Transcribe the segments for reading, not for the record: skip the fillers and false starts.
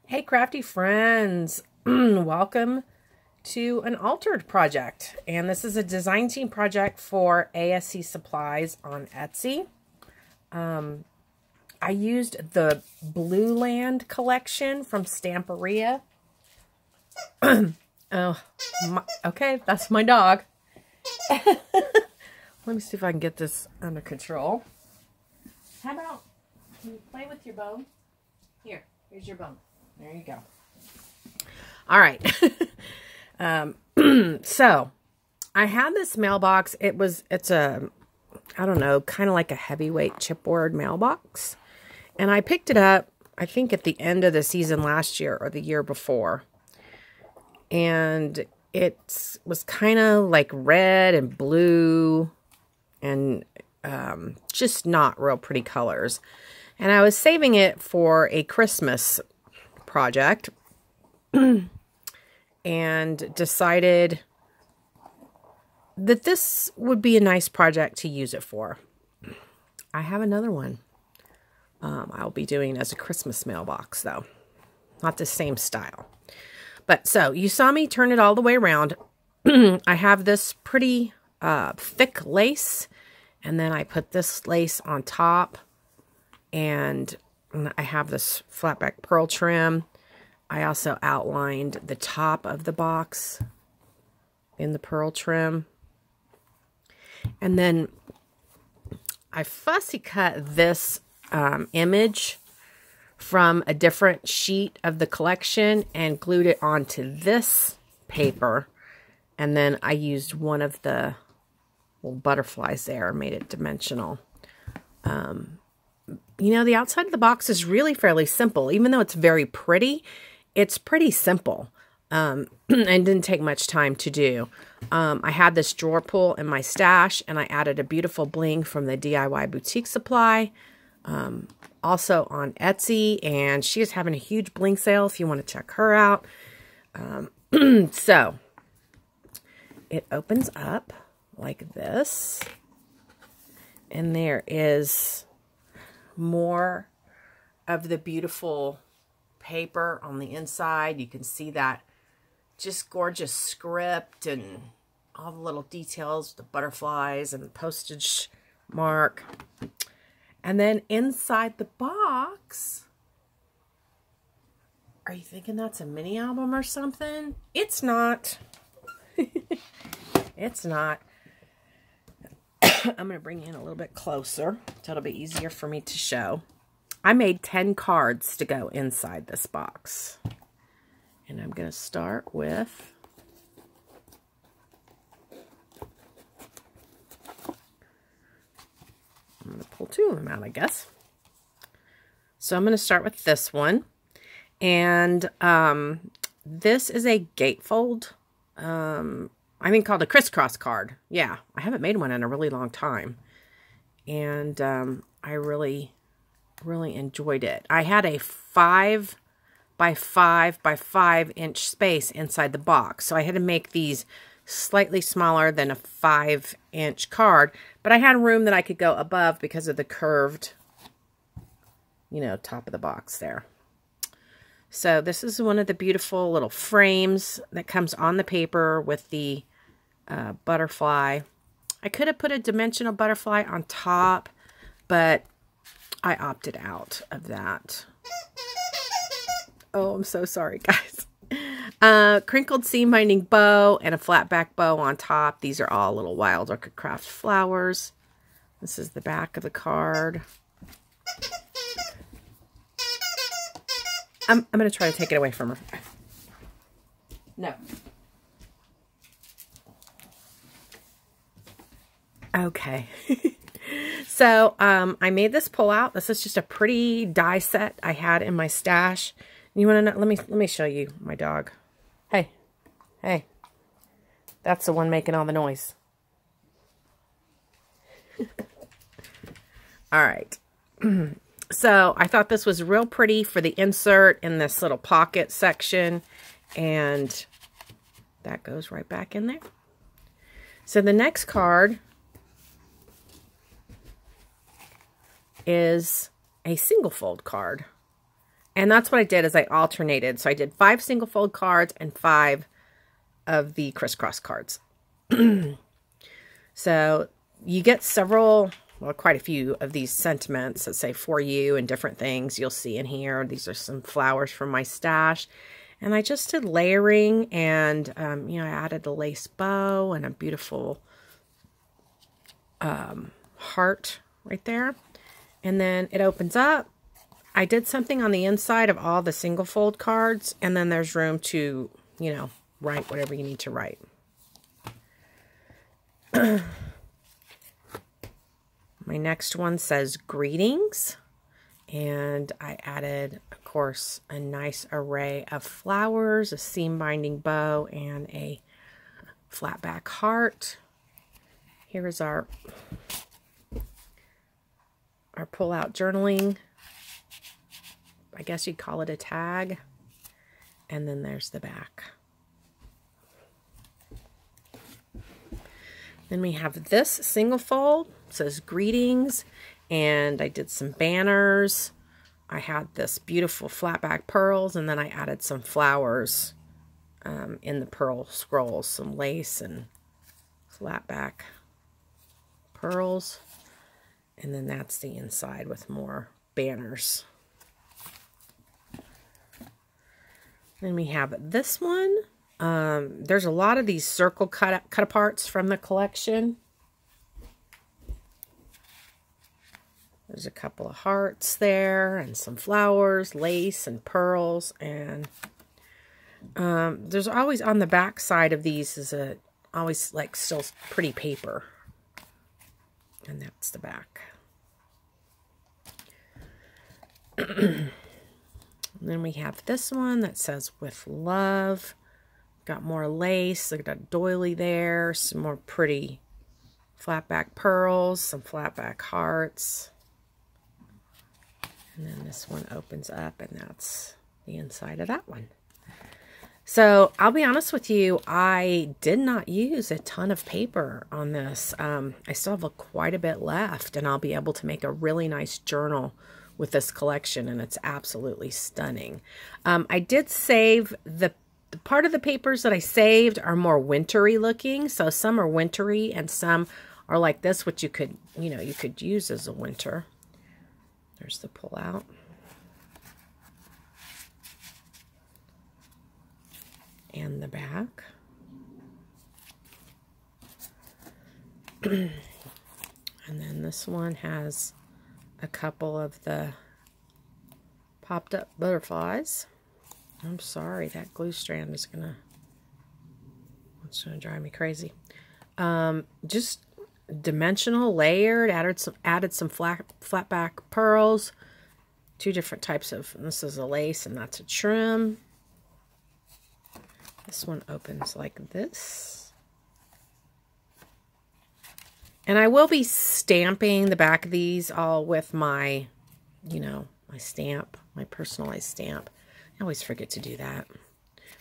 Hey crafty friends, welcome to an altered project, and this is a design team project for ASC Supplies on Etsy. I used the Blue Land collection from Stamperia. Okay, that's my dog. Let me see if I can get this under control. How about, can you play with your bone? Here's your bone. There you go. All right. So I had this mailbox. It's a, I don't know, kind of like a heavyweight chipboard mailbox. And I picked it up, I think at the end of the season last year or the year before. And it was kind of like red and blue and just not real pretty colors. And I was saving it for a Christmas project and decided that this would be a nice project to use it for. I have another one I'll be doing as a Christmas mailbox, though. Not the same style. But so you saw me turn it all the way around. I have this pretty thick lace, and then I put this lace on top, and I have this flatback pearl trim. I also outlined the top of the box in the pearl trim. And then I fussy cut this image from a different sheet of the collection and glued it onto this paper. And then I used one of the little butterflies there, made it dimensional. You know, the outside of the box is really fairly simple. Even though it's very pretty, it's pretty simple. And didn't take much time to do. I had this drawer pull in my stash, and I added a beautiful bling from the DIY Boutique Supply. Also on Etsy, and she is having a huge bling sale if you want to check her out. So, it opens up like this. And there is more of the beautiful paper on the inside. You can see that just gorgeous script and all the little details, the butterflies and the postage mark. And then inside the box, are you thinking that's a mini album or something? It's not. It's not. I'm going to bring you in a little bit closer so it'll be easier for me to show. I made 10 cards to go inside this box. And I'm going to start with I'm going to pull 2 of them out, I guess. So I'm going to start with this one. And this is a gatefold. I think called a crisscross card. Yeah, I haven't made one in a really long time. And I really enjoyed it. I had a 5 by 5 by 5 inch space inside the box. So I had to make these slightly smaller than a 5-inch card. But I had room that I could go above because of the curved, you know, top of the box there. So this is one of the beautiful little frames that comes on the paper with the butterfly. I could have put a dimensional butterfly on top, but I opted out of that. Oh, I'm so sorry, guys. Crinkled seam binding bow and a flat back bow on top. These are all little Wild Orchid Craft flowers. This is the back of the card. I'm going to try to take it away from her. No. Okay. So, I made this pull-out. This is just a pretty die set I had in my stash. You want to know? Let me show you my dog. Hey. Hey. That's the one making all the noise. All right. So, I thought this was real pretty for the insert in this little pocket section. And that goes right back in there. So, the next card is a single fold card. And that's what I did, is I alternated. So I did 5 single fold cards and 5 of the crisscross cards. So you get several, well, quite a few of these sentiments that say for you and different things you'll see in here. These are some flowers from my stash. And I just did layering, and, you know, I added a lace bow and a beautiful heart right there. And then it opens up. I did something on the inside of all the single fold cards, and then there's room to, you know, write whatever you need to write. My next one says greetings, and I added, of course, a nice array of flowers, a seam binding bow, and a flat back heart. Here is our pull-out journaling. I guess you'd call it a tag. And then there's the back. Then we have this single fold. It says greetings. And I did some banners. I had this beautiful flat back pearls. And then I added some flowers in the pearl scrolls. Some lace and flat back pearls. And then that's the inside with more banners. Then we have this one. There's a lot of these circle cut aparts from the collection. There's a couple of hearts there and some flowers, lace and pearls. And there's always on the back side of these is always like still pretty paper. And that's the back. And then we have this one that says with love. Got more lace. Look at a doily there. Some more pretty flat back pearls. Some flat back hearts. And then this one opens up, and that's the inside of that one. So I'll be honest with you, I did not use a ton of paper on this. I still have quite a bit left, and I'll be able to make a really nice journal with this collection, and it's absolutely stunning. I did save the part of the papers that I saved are more wintry looking. So some are wintry and some are like this, which you could, you know, you could use as a winter. There's the pull out. And the back. And then this one has a couple of the popped up butterflies. I'm sorry, that glue strand is it's gonna drive me crazy. Just dimensional, layered, added some flat back pearls, 2 different types of, this is a lace and that's a trim. This one opens like this. And I will be stamping the back of these all with my, you know, my stamp, my personalized stamp. I always forget to do that,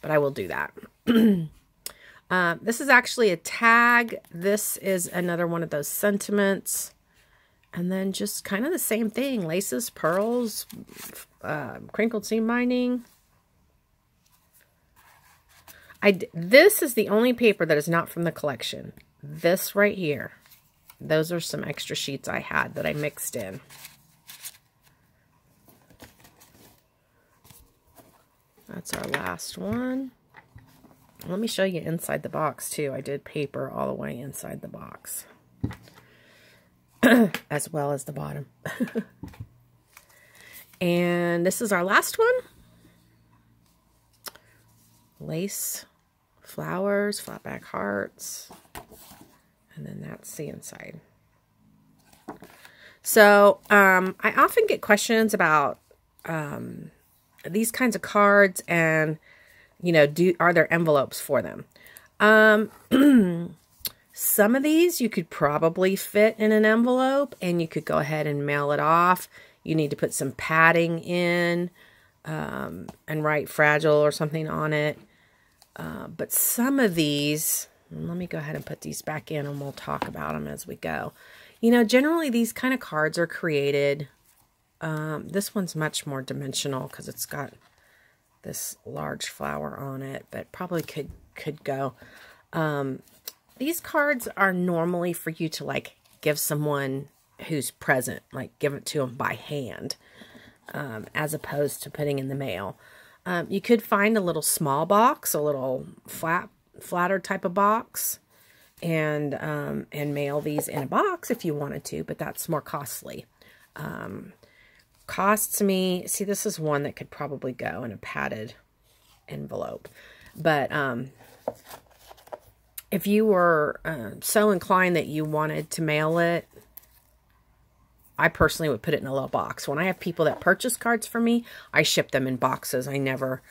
but I will do that. This is actually a tag. This is another one of those sentiments. And then just kind of the same thing. Laces, pearls, crinkled seam binding. This is the only paper that is not from the collection. This right here. Those are some extra sheets I had that I mixed in. That's our last one. Let me show you inside the box too. I did paper all the way inside the box. As well as the bottom. And this is our last one. Lace, flowers, flat back hearts. And then that's the inside. So, I often get questions about these kinds of cards and, you know, are there envelopes for them? Some of these you could probably fit in an envelope and you could go ahead and mail it off. You need to put some padding in and write fragile or something on it. But some of these, let me go ahead and put these back in and we'll talk about them as we go. You know, generally these kind of cards are created This one's much more dimensional because it's got this large flower on it, but probably could go. These cards are normally for you to like give someone who's present, like give it to them by hand, as opposed to putting in the mail. You could find a little small box, a little flatter type of box, and mail these in a box if you wanted to, but that's more costly. Costs me, see, this is one that could probably go in a padded envelope, but if you were so inclined that you wanted to mail it, I personally would put it in a little box. When I have people that purchase cards for me, I ship them in boxes. I never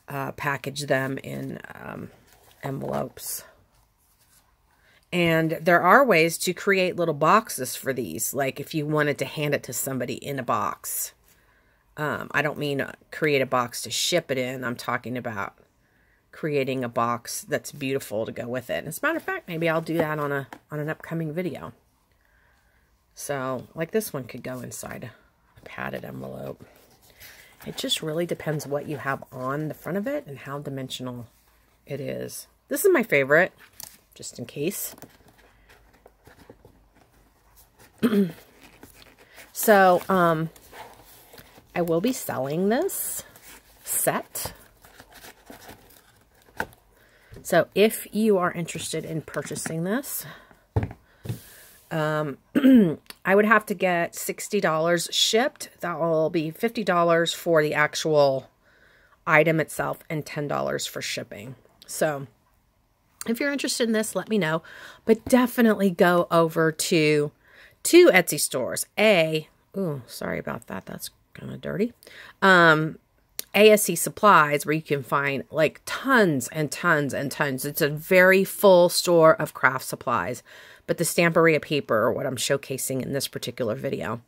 package them in envelopes. And there are ways to create little boxes for these, like if you wanted to hand it to somebody in a box. I don't mean create a box to ship it in. I'm talking about creating a box that's beautiful to go with it. And as a matter of fact, maybe I'll do that on an upcoming video. So, like this one could go inside a padded envelope. It just really depends what you have on the front of it and how dimensional it is. This is my favorite, just in case. So, I will be selling this set. So, if you are interested in purchasing this, I would have to get $60 shipped. That will be $50 for the actual item itself and $10 for shipping. So if you're interested in this, let me know. But definitely go over to two Etsy stores. Ooh, sorry about that. That's kind of dirty. ASC Supplies, where you can find like tons and tons and tons. It's a very full store of craft supplies, but the Stamperia paper are what I'm showcasing in this particular video.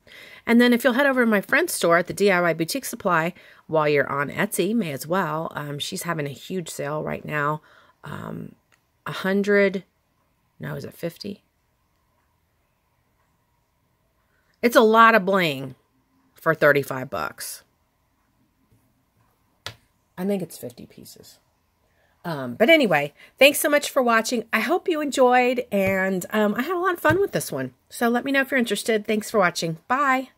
And then if you'll head over to my friend's store at the DIY Boutique Supply while you're on Etsy, may as well. She's having a huge sale right now. 100, no, is it 50? It's a lot of bling for 35 bucks. I think it's 50 pieces. But anyway, thanks so much for watching. I hope you enjoyed, and I had a lot of fun with this one. So let me know if you're interested. Thanks for watching. Bye.